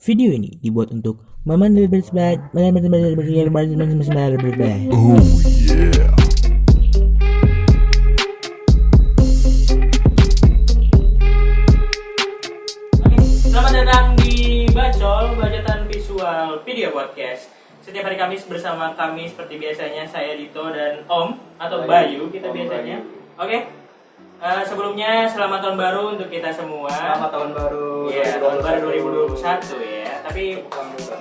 Video ini dibuat untuk Maman Oh yeah. Selamat datang di Bacol, Bacotan Visual Video Podcast. Setiap hari Kamis bersama kami seperti biasanya, saya Dito dan Om atau Bayu kita biasanya. Oke. Sebelumnya selamat tahun baru untuk kita semua. Selamat tahun baru. Iya, tahun baru 2021 ya.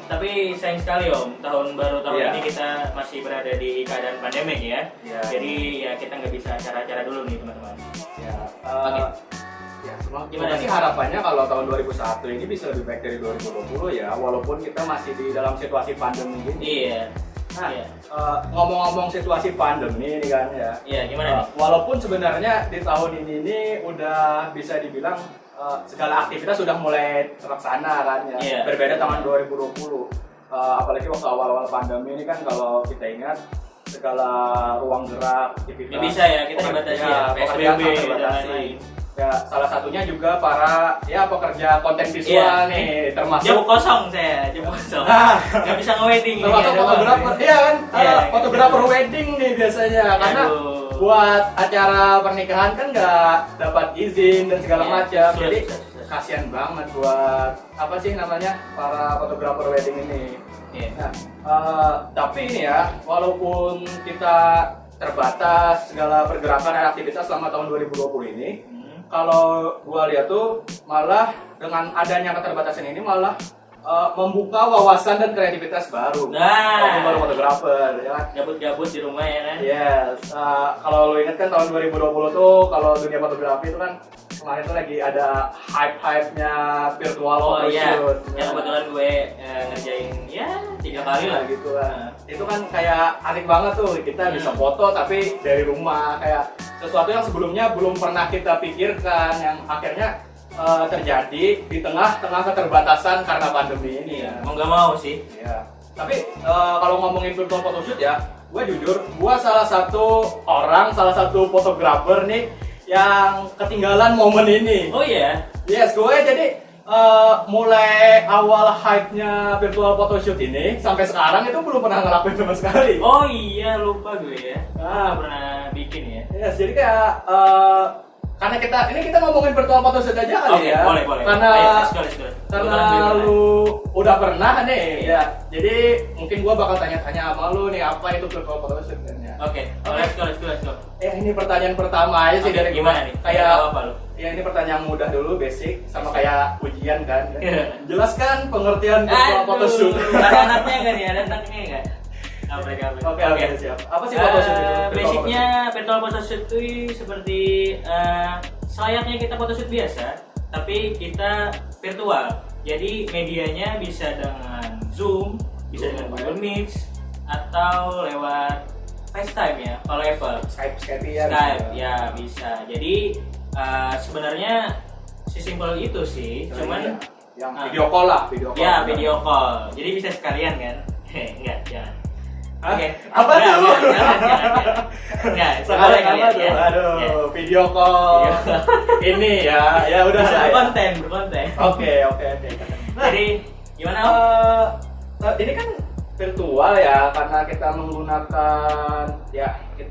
Tapi sayang sekali Om, tahun baru ini kita masih berada di keadaan pandemik ya. Jadi ya kita nggak bisa acara-acara dulu nih teman-teman. Oke. Ya, gimana sih harapannya kalau tahun 2001 ini bisa lebih baik dari 2020 ya, walaupun kita masih di dalam situasi pandemi ini. Iya. Nah, ngomong-ngomong situasi pandemi ini kan ya. Iya, gimana nih? Walaupun sebenarnya di tahun ini udah bisa dibilang segala aktivitas sudah mulai terlaksana kan ya. Iya. Berbeda tahun 2020. Apalagi waktu awal-awal pandemi ini kan kalau kita ingat segala ruang gerak, aktivitas. Nggak bisa ya, kita dibatasi ya, PSBB dan lain-lain. Ya, salah satunya juga para pekerja konten visual nih, termasuk jam kosong. Nggak bisa nge-wedding. Termasuk fotografer, iya kan? Fotografer wedding nih biasanya, karena buat acara pernikahan kan nggak dapat izin dan segala macam. Jadi kasihan banget buat para fotografer wedding ini. Nah, tapi ini ya, walaupun kita terbatas segala pergerakan dan aktivitas selama tahun 2020 ini, kalau gua lihat tuh malah dengan adanya keterbatasan ini malah membuka wawasan dan kreativitas baru. Baru fotografer, ya kan? Gabut-gabut di rumah ya kan? Yes. Kalau lo ingat kan tahun 2020 tuh kalau dunia fotografi itu kan kemarin tuh lagi ada hype-nya virtual photoshoot. Yang kebetulan gue ngerjain 3 kali lah gitu kan. Itu kan kayak asik banget tuh, kita bisa foto tapi dari rumah, kayak sesuatu yang sebelumnya belum pernah kita pikirkan, yang akhirnya terjadi di tengah-tengah keterbatasan karena pandemi ini ya. Mau nggak mau sih. Ya. Tapi kalau ngomongin virtual photoshoot ya, gue jujur, gue salah satu fotografer nih yang ketinggalan momen ini. Oh iya? Yes, gue jadi mulai awal hype-nya virtual photoshoot ini sampai sekarang itu belum pernah ngelakuin sama sekali. Oh iya, lupa gue ya. Pernah bikin ya. Yes, jadi kayak karena kita ngomongin virtual photoshoot aja kali ya. Boleh. Karena let's go. karena lu udah pernah nih ya. Jadi mungkin gua bakal tanya-tanya sama lu nih, apa itu virtual photoshoot kan ya. Oke, let's go. Ini pertanyaan pertama aja sih dari gimana nih? Kayak apa lu? Ya ini pertanyaan mudah dulu, basic, sama kayak ujian kan. Ya. Jelaskan pengertian virtual photoshoot. Ada anaknya enggak nih? Ada anaknya enggak? Oke, siap. Apa sih photoshoot itu? Basicnya virtual photoshoot itu seperti selayaknya kita photoshoot biasa, tapi kita virtual. Jadi medianya bisa dengan Zoom, bisa dengan Google Meet, atau lewat FaceTime ya, kalau Apple. Skype ya bisa. Jadi sebenarnya sesimpel itu sih, cuman yang video call lah, Ya, video call. Jadi bisa sekalian kan? Enggak, jangan. Oke. Apa tuh? Enggak, sekalian apa tuh? Aduh, video call. Ini ya udah lah. Berkonten. Oke. Jadi gimana? Ini kan virtual ya, karena kita menggunakan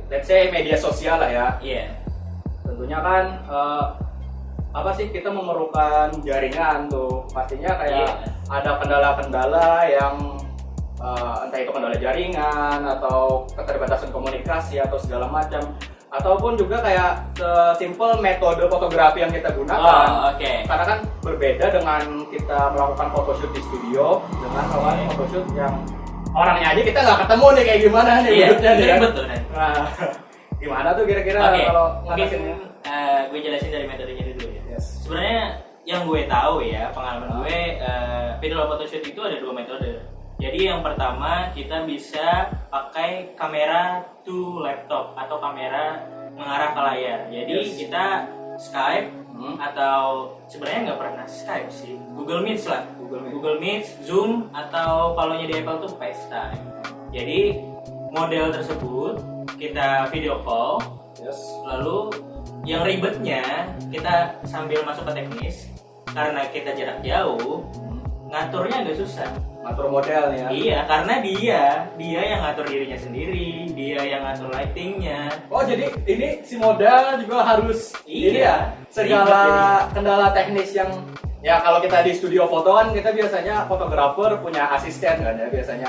let's say media sosial lah ya. Iya. Tentunya kan kita memerlukan jaringan tuh. Pastinya kayak ada kendala-kendala yang entah itu kendala jaringan atau keterbatasan komunikasi atau segala macam, ataupun juga kayak simple metode fotografi yang kita gunakan. Karena kan berbeda dengan kita melakukan photoshoot di studio dengan melakukan photoshoot yang orangnya aja kita nggak ketemu nih, kayak gimana nih bentuknya nih. Betul. Nah, gimana tuh kira-kira kalau ngatasinnya? Gue jelasin dari metodenya dulu ya. Yes. Sebenarnya yang gue tahu ya, pengalaman gue, virtual photoshoot itu ada 2 metode. Jadi yang pertama kita bisa pakai kamera to laptop atau kamera mengarah ke layar. Jadi kita Skype atau sebenarnya nggak pernah Skype sih, Google Meet lah, Google Meet, Zoom, atau kalau di Apple tuh FaceTime. Jadi model tersebut kita video call. Lalu yang ribetnya kita sambil masuk ke teknis karena kita jarak jauh. ngaturnya agak susah. Ngatur model ya. Iya, karena dia yang ngatur dirinya sendiri, dia yang ngatur lightingnya. Oh jadi ini si model juga harus ini ya segala kendala teknis yang ya kalau kita di studio foto kan kita biasanya fotografer punya asisten kan ya biasanya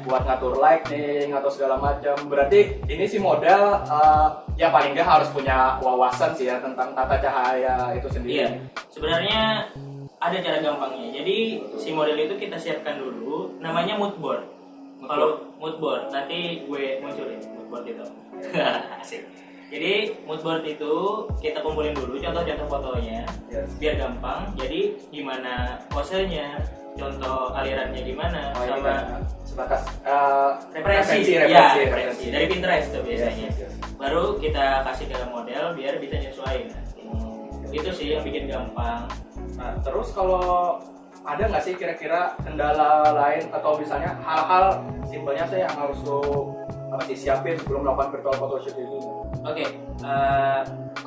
buat ngatur lighting atau segala macam. Berarti ini si model ya paling nggak harus punya wawasan sih ya tentang tata cahaya itu sendiri. Iya, sebenarnya ada cara gampangnya. Jadi si model itu kita siapkan dulu, namanya mood board. Kalau mood board nanti gue munculin mood board itu. Asik. Jadi mood board itu kita kumpulin dulu contoh-contoh fotonya, biar gampang. Jadi gimana posenya, contoh alirannya gimana, sama sebatas referensi dari Pinterest tuh biasanya. Baru kita kasih ke model biar bisa nyesuaiin. Itu sih yang bikin gampang. Nah, terus kalau ada nggak sih kira-kira kendala lain atau misalnya hal-hal simpelnya saya yang harus siapin sebelum melakukan virtual photoshoot itu? Oke,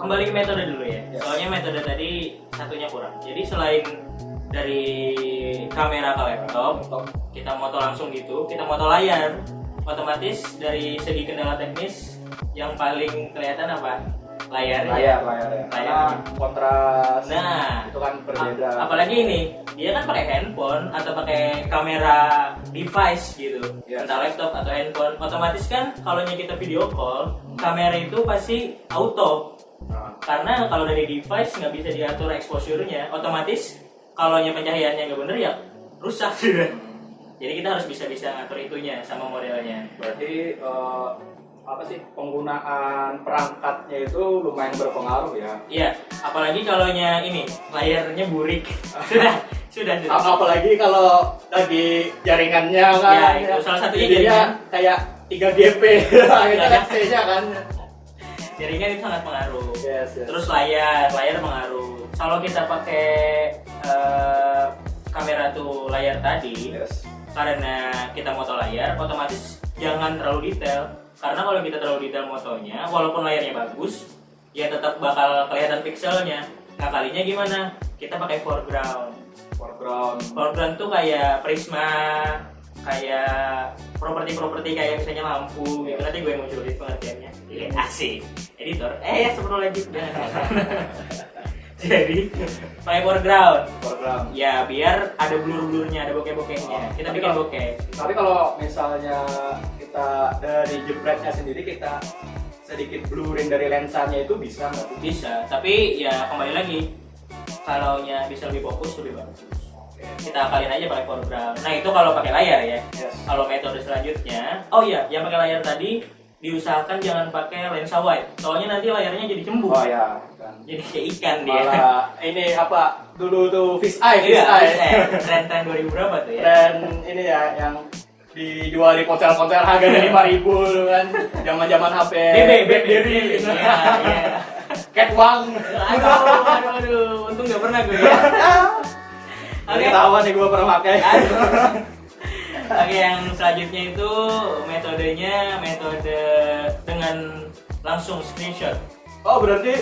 kembali ke metode dulu ya. Soalnya metode tadi satunya kurang. Jadi selain dari kamera ke laptop, kita moto langsung gitu, kita moto layar. Otomatis dari segi kendala teknis yang paling kelihatan apa? Layar ya. Karena kontras nah itu kan berbeda. Apalagi ini dia kan pakai handphone atau pakai kamera device gitu, entah laptop atau handphone. Otomatis kan kalau kita video call, kamera itu pasti auto. Karena kalau dari device nggak bisa diatur exposure-nya, otomatis kalau pencahayaannya nggak bener ya rusak sudah. Jadi kita harus bisa ngatur itunya sama modelnya. Berarti penggunaan perangkatnya itu lumayan berpengaruh ya. Iya, apalagi kalau ini layarnya burik. sudah. Apalagi kalau lagi jaringannya kan. Ya, itu salah satunya jaringan kayak 3GP gitu kan C-nya kan. Jaringan itu sangat pengaruh. Yes. Terus layar pengaruh. Kalau kita pakai kamera tuh layar tadi, karena kita moto layar, otomatis jangan terlalu detail. Karena kalau kita terlalu detail motonya, walaupun layarnya bagus, ya tetap bakal kelihatan pixelnya. Nah kalinya gimana? Kita pakai foreground. Foreground tuh kayak prisma, kayak properti kayak misalnya lampu gitu. Nanti gue munculin pengertiannya. Iya, asik. Editor. Ya sebelum lanjut. Jadi pakai foreground. Ya biar ada blur-blurnya, ada bokeh-bokehnya. Kita bikin bokeh. Tapi kalau misalnya kita dari jepretnya sendiri kita sedikit bluring dari lensanya itu bisa nggak? Bisa, tapi ya kembali lagi kalau bisa lebih fokus lebih bagus. Kita akalin aja pakai foreground. Nah itu kalau pakai layar ya. Kalau metode selanjutnya, yang pakai layar tadi diusahakan jangan pakai lensa wide. Soalnya nanti layarnya jadi cembung. Jadi kayak ikan dia. Ini apa? Dulu tuh fish eye. Tren 2000 berapa tuh ya? Tren ini ya yang dijual di ponsel-ponsel harganya 5.000 kan. Zaman-zaman HP BlackBerry. Iya. Catwang. Aduh, untung nggak pernah gue ya. Ketahuan nih gue pernah pakai. Oke, yang selanjutnya itu metode dengan langsung screenshot. Oh berarti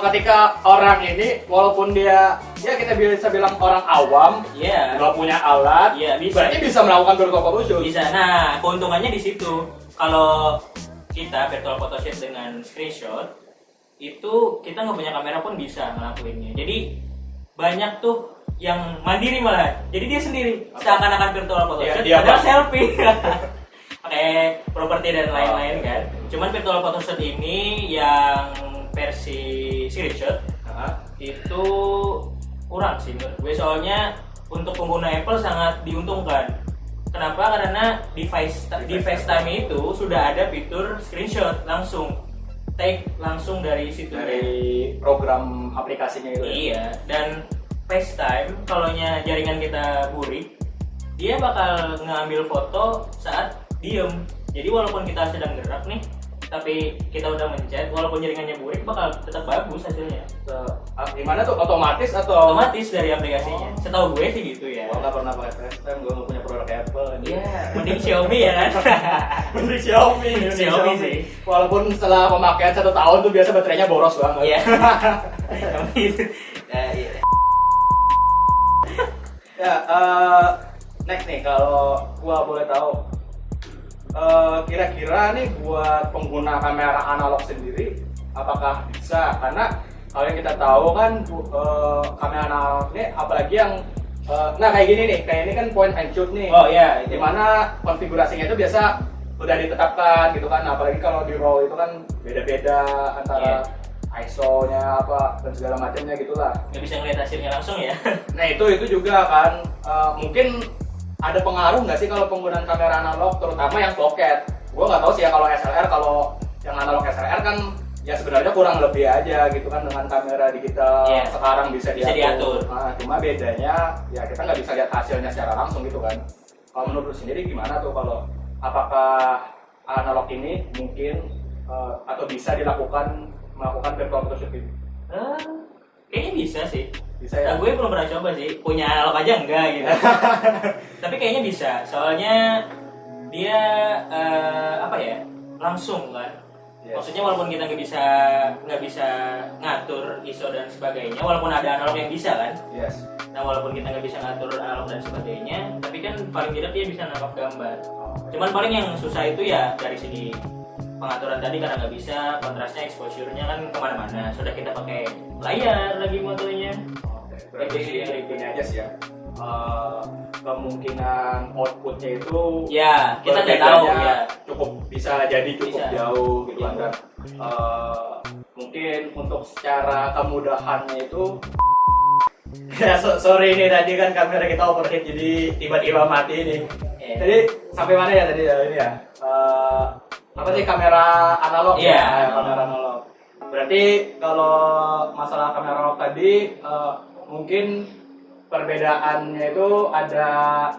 ketika orang ini walaupun dia kita bisa bilang orang awam, nggak punya alat, berarti bisa melakukan virtual photoshoot. Bisa. Nah keuntungannya di situ. Kalau kita virtual photoshoot dengan screenshot itu kita nggak punya kamera pun bisa ngelakuinnya. Jadi banyak tuh yang mandiri malah. Jadi dia sendiri seakan-akan virtual photoshoot, padahal selfie. Pakai properti dan lain-lain kan. Cuman virtual photoshoot ini yang versi screenshot itu kurang sih menurut gue. Soalnya untuk pengguna Apple sangat diuntungkan. Kenapa? Karena di FaceTime itu sudah ada fitur screenshot langsung. Take langsung dari situ, dari program aplikasinya itu. Iya, dan FaceTime kalau jaringan kita burik, dia bakal ngambil foto saat diem. Jadi walaupun kita sedang gerak nih, tapi kita udah mencet, walaupun jaringannya burik bakal tetap bagus hasilnya. Gimana tuh? Otomatis atau? Otomatis dari aplikasinya. Setahu gue sih gitu ya. Gue nggak pernah pakai FaceTime, gue nggak punya produk Apple. Iya, mending Xiaomi ya kan? Mending Xiaomi sih. Walaupun setelah pemakaian 1 tahun tuh biasa baterainya boros banget. Iya. Ya, next nih kalau gua boleh tahu, kira-kira nih buat pengguna kamera analog sendiri, apakah bisa? Karena kalau yang kita tahu kan kamera analog ini, apalagi yang nah kayak gini nih, kayak ini kan point and shoot nih. Oh iya, itu. Dimana konfigurasinya itu biasa udah ditetapkan gitu kan, apalagi kalau di RAW itu kan beda-beda antara ISO-nya apa dan segala macamnya gitulah. Nggak bisa ngeliat hasilnya langsung ya. Nah itu juga kan mungkin ada pengaruh nggak sih kalau penggunaan kamera analog, terutama yang pocket. Gue nggak tahu sih ya kalau SLR, kalau yang analog SLR kan ya sebenarnya kurang lebih aja gitu kan dengan kamera digital sekarang bisa diatur. Nah, cuma bedanya ya kita nggak bisa lihat hasilnya secara langsung gitu kan. Kalau menurut lu sendiri gimana tuh, kalau apakah analog ini mungkin atau bisa melakukan virtual photoshoot ini? Kayaknya bisa sih. Bisa ya? Nah, gue belum pernah coba sih, punya analog aja enggak gitu. Tapi kayaknya bisa, soalnya dia apa ya, langsung kan. Yes. Maksudnya walaupun kita nggak bisa ngatur ISO dan sebagainya, walaupun ada analog yang bisa kan. Yes. Nah walaupun kita nggak bisa ngatur analog dan sebagainya, tapi kan paling tidak dia bisa nangkap gambar. Cuman paling yang susah itu ya dari segi pengaturan tadi, karena nggak bisa kontrasnya, exposure-nya kan kemana-mana. Sudah kita pakai layar lagi motonya. Berarti ini aja sih ya. Kemungkinan outputnya itu ya kita tidak tahu ya, cukup bisa jadi cukup bisa jauh gitu kan. Mungkin untuk secara kemudahannya itu ya sorry ini tadi kan kamera kita overheat jadi tiba-tiba mati ini. Jadi sampai mana ya tadi ya ini ya? Apa sih, kamera analog ya? Kamera analog. Berarti kalau masalah kamera analog tadi mungkin perbedaannya itu ada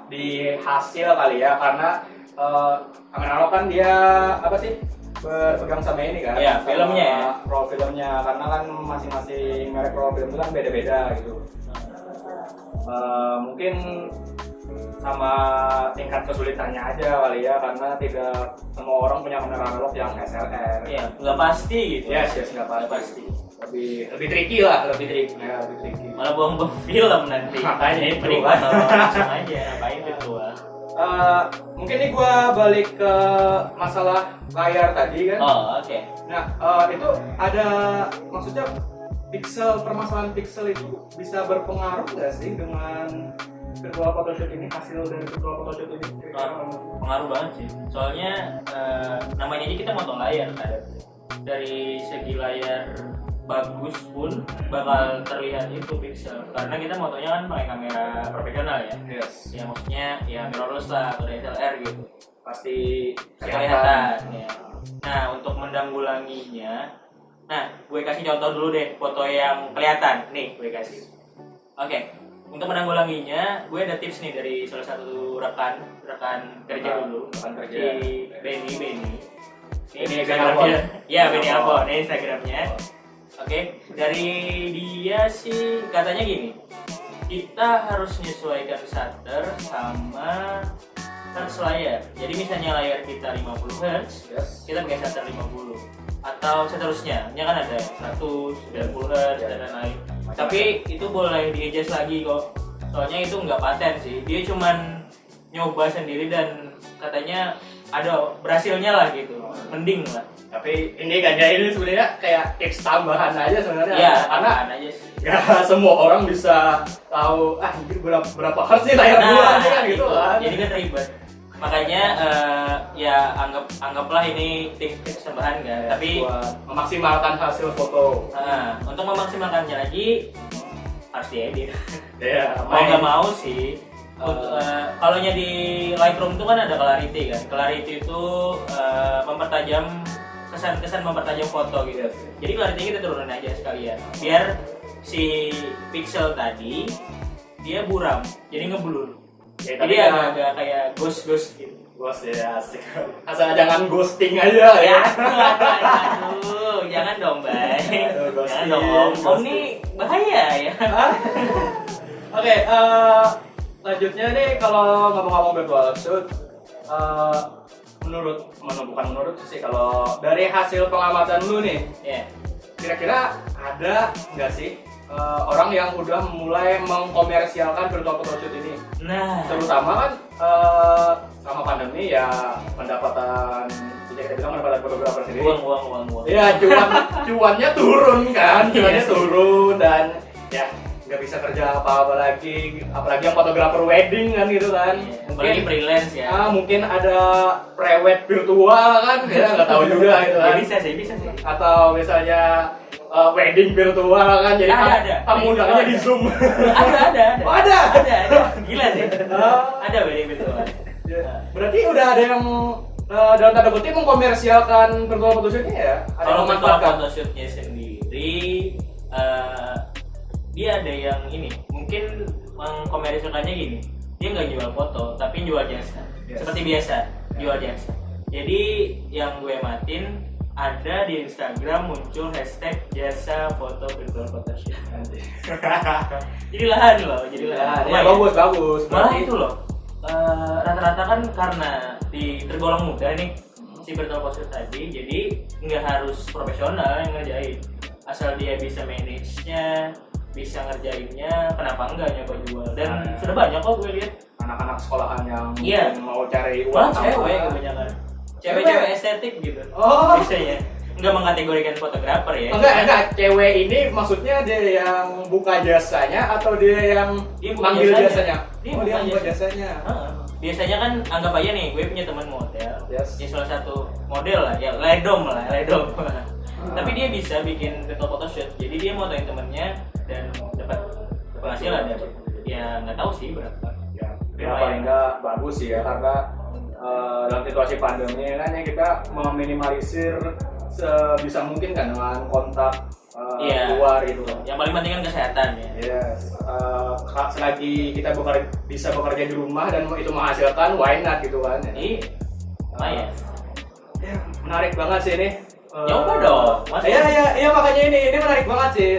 di hasil kali ya, karena kamera analog kan dia apa sih, berpegang sama ini kan, ya, filmnya ya, raw filmnya, karena kan masing-masing merek raw film itu kan beda-beda gitu. Mungkin sama tingkat kesulitannya aja kali ya, karena tidak semua orang punya kamera analog yang SLR. Iya, nggak pasti gitu. Yes, nggak pasti. Lebih tricky lah, lebih tricky. Malah buang-buang film nanti. Makanya itu. Mending langsung aja, ngapain virtual. Mungkin nih gua balik ke masalah layar tadi kan. Oh, oke. Nah, itu ada, maksudnya permasalahan pixel itu bisa berpengaruh nggak sih dengan virtual photoshoot ini, hasil dari virtual photoshoot ini? Pengaruh banget sih. Soalnya namanya aja kita motong layar kan. Dari segi layar bagus pun bakal terlihat itu pixel, karena kita motonya kan pakai kamera profesional ya. Yes. Ya maksudnya ya mirrorless lah atau DSLR gitu. Pasti Kelihatan ya. Nah, untuk menanggulanginya, nah gue kasih contoh dulu deh foto yang kelihatan. Nih gue kasih. Oke. Untuk menanggulanginya, gue ada tips nih dari salah satu rekan kerja dulu. Rekan kerja. Si Benny. Ini Instagramnya. Ya, Benny Alpo. Ini Instagramnya. Oke, dari dia sih katanya gini, kita harus menyesuaikan shutter sama hertz layar. Jadi misalnya layar kita 50 Hz, kita pakai shutter 50, atau seterusnya. Ya kan ada 100, 90 Hz dan lain-lain. Tapi itu boleh di-adjust lagi kok. Soalnya itu nggak paten sih. Dia cuman nyoba sendiri dan katanya ada berhasilnya lah gitu. Mending lah. Tapi ini ganja ini sebenarnya kayak tips tambahan aja sebenarnya. Iya, karena aja sih. Gak semua orang bisa tahu berapa hertz nih layar gua kan gitu kan. Jadi kan ribet. Makanya ya anggaplah ini tips tambahan kan. Tapi buat memaksimalkan hasil foto. Untuk memaksimalkannya lagi harus diedit. Ya, mau nggak mau sih. Kalau di Lightroom itu kan ada clarity kan. Clarity itu mempertajam kesan mempertajam foto gitu. Jadi clarity kita turunin aja sekalian. Biar si pixel tadi dia buram, jadi ngeblur. Ya, jadi agak kayak ghost gitu. Ghost ya, asik. Asal jangan ghosting aja ya. Aduh, jangan dong, Bay. Jangan dong. Om nih bahaya ya. Oke, lanjutnya nih kalau ngomong-ngomong virtual shoot, bukan menurut sih, kalau dari hasil pengamatan lu nih, kira-kira ada nggak sih orang yang udah mulai mengkomersialkan virtual photoshoot ini? Nah, terutama kan sama pandemi ya pendapatan kita bilang pendapatan fotografer sendiri. uang. Ya cuannya turun kan, cuannya turun dan ya nggak bisa kerja apa-apa lagi, apalagi yang fotografer wedding kan gitu kan. Apalagi freelance ya. Mungkin ada prewed virtual kan, kita nggak tahu juga gitu Ya, kan. bisa sih. Atau misalnya wedding virtual kan, jadi Ada. tamu undangannya di Zoom. Ada. Oh, ada. Gila sih. Ada wedding virtual. Berarti udah ada yang dalam tanda kutip mengkomersialkan virtual photoshootnya ya? Ada Kalau yang virtual memanfaatkan? photoshootnya sendiri, dia ada yang ini, mungkin mengkomersialkannya gini, dia nggak jual foto, tapi jual jasa. Yes. Seperti biasa, jual jasa. Jadi yang gue matiin ada di Instagram muncul hashtag jasa foto virtual photoshoot. Jadi lahan loh, jadi lahan. Ya, bagus. Malah itu loh, rata-rata kan karena tergolong muda nih si virtual photoshoot tadi, jadi nggak harus profesional yang ngerjain, asal dia bisa manage-nya, bisa ngerjainnya, kenapa enggak nyoba jual. Dan sudah banyak kok gue lihat Anak-anak sekolahan yang Iya. mungkin mau cari uang malah tambahan. cewek kebanyakan, cewek estetik gitu. Oh. Biasanya nggak mengkategorikan fotografer ya. Enggak, cewek ini maksudnya dia yang buka jasanya atau dia yang Dia buka manggil jasanya. jasanya? Dia Oh, buka dia buka jasanya. jasanya. Heeh. Biasanya kan anggap aja nih, gue punya teman model. Yes. Dia salah satu model lah, ya ledom. Tapi dia bisa bikin virtual photoshoot. Jadi dia mau tanya temennya dan dapat penghasilan ya. Ya nggak tahu sih berapa. Ya paling enggak bagus sih ya, karena dalam situasi pandemi kan ya kita meminimalisir sebisa mungkin kan dengan kontak Iya. luar gitu. Yang paling penting kan kesehatan ya. Yes, selagi kita bisa bekerja di rumah dan itu menghasilkan, why not gitu kan? Iya. Lumayan. Ya, menarik banget sih ini. Coba dong. Masa- Iya makanya ini menarik banget sih.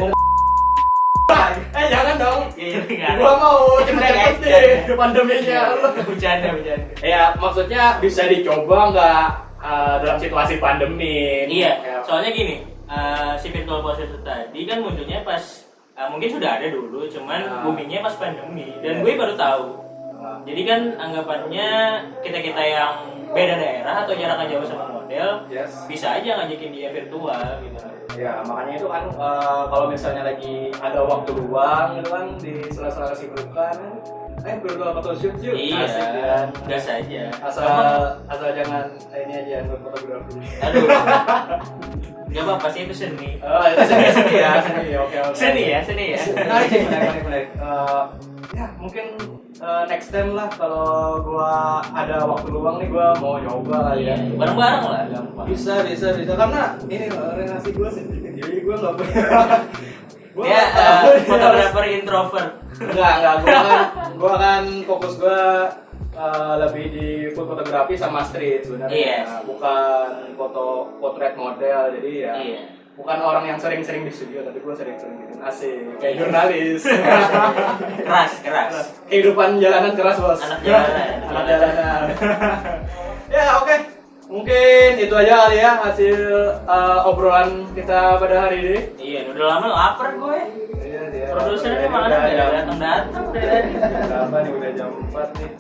Jangan dong. Iya, enggak. Gua mau cepet-cepet Enggak, deh pandeminya. Bercanda. Ya maksudnya bisa dicoba nggak dalam situasi pandemi? Iya, Ya. soalnya gini, si virtual photoshoot tadi kan munculnya pas mungkin sudah ada dulu, cuman boomingnya pas pandemi dan gue baru tahu. Jadi kan anggapannya kita yang beda daerah atau jaraknya jauh sama model, Yes. bisa aja ngajakin dia virtual gitu. Ya makanya itu kan kalau misalnya lagi ada waktu luang gitu kan di sela-sela kesibukan, virtual photoshoot yuk. Iya, Asik kan. gas aja. Asal jangan ini aja fotografi. Aduh, nggak apa-apa sih, itu seni. Oh, itu seni ya, oke. Seni ya. Menarik sih, menarik. Ya mungkin next time lah kalau gua ada waktu luang nih gua mau nyoba lah ya. Bareng-bareng lah, gampang. Bisa karena ini relasi gua sendiri, jadi gua nggak punya. Dia fotografer introvert. Enggak, gua kan fokus gua lebih di food fotografi sama street sebenarnya. Yes. Bukan potret model, jadi ya. Iya. Bukan orang yang sering-sering di studio, tapi gue sering-sering bikin asik kayak jurnalis. keras. Kehidupan jalanan keras, bos. Anak jalanan. Anak jalanan. Ya oke. Mungkin itu aja kali ya hasil obrolan kita pada hari ini. Iya, udah lama lapar gue. Iya, dia. Produsernya mana nggak datang dari tadi. Berapa nih, udah jam 4 nih.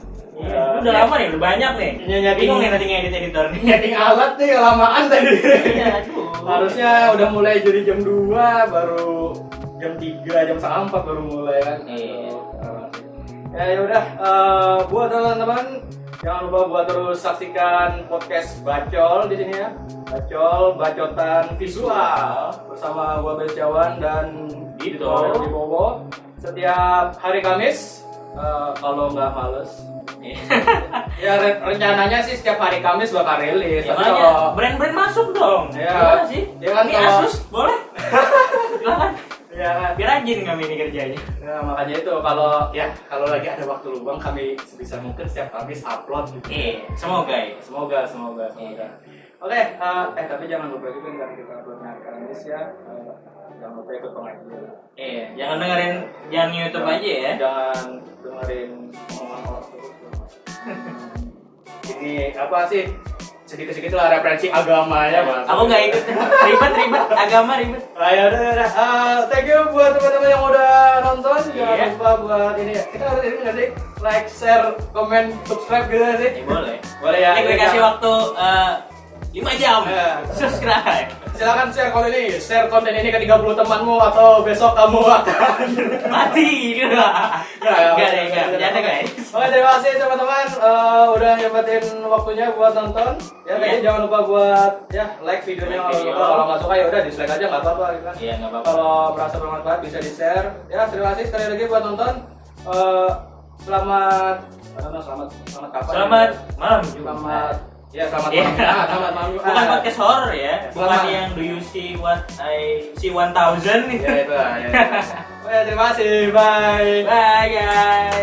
Udah lama nih, udah banyak nih. Iya, Bingung nih nanti ngedit editor nih. Nyeting alat nih kelamaan tadi. Iya, aduh. Harusnya udah mulai jadi jam 2 baru jam 3, jam 4 baru mulai kan. Iya. Ya udah, buat teman-teman jangan lupa buat terus saksikan podcast Bacol di sini ya. Bacol, bacotan visual bersama gua Besjawan dan Dito Wibowo setiap hari Kamis. Kalau nggak males. Ya rencananya sih setiap hari Kamis bakal rilis. Ya, Tapi makanya kalau brand-brand masuk dong. Iya. Gimana sih? Iya kan, Ini kalau- Asus boleh? Silakan. ya, Biar rajin kami ini kerjanya. ya makanya itu kalau lagi ada waktu luang kami sebisa mungkin setiap Kamis upload gitu. Semoga ya. Semoga. Iya. Oke, tapi jangan lupa juga ntar kita upload hari Kamis ya. Jangan lupa ikut pengajian. Iya, jangan YouTube aja ya. Jangan dengerin omongan orang terus. Ini apa sih? sedikit lah referensi agama ya Mas. Aku nggak ikut. Ribet agama ribet. Ya udah. Thank you buat teman-teman yang udah nonton. Jangan Iya. lupa buat ini. Kita harus ini nggak sih? Like, share, comment, subscribe gitu nggak sih? Ya, boleh. Boleh ya. Ini gue kasih waktu 5 jam. Iya. Subscribe. Silakan share konten ini ke 30 temanmu atau besok kamu akan Mati. Enggak. Bercanda guys. Oke, terima kasih teman-teman udah nyempetin waktunya buat nonton. Ya, tadi Iya. jangan lupa buat ya like videonya. Like video. Kalau nggak suka ya udah dislike aja nggak apa-apa gitu kan. Iya, nggak apa-apa. Kalau merasa bermanfaat bisa di-share. Ya, terima kasih sekali lagi buat nonton. Selamat kapan? Selamat malam juga. Selamat selamat Iya. malam. Selamat malam. Bukan podcast horror ya. Bukan Selamat. yang do you see what I see 1000 Ya itu lah. Ya. Oke, terima kasih. Bye. Bye guys.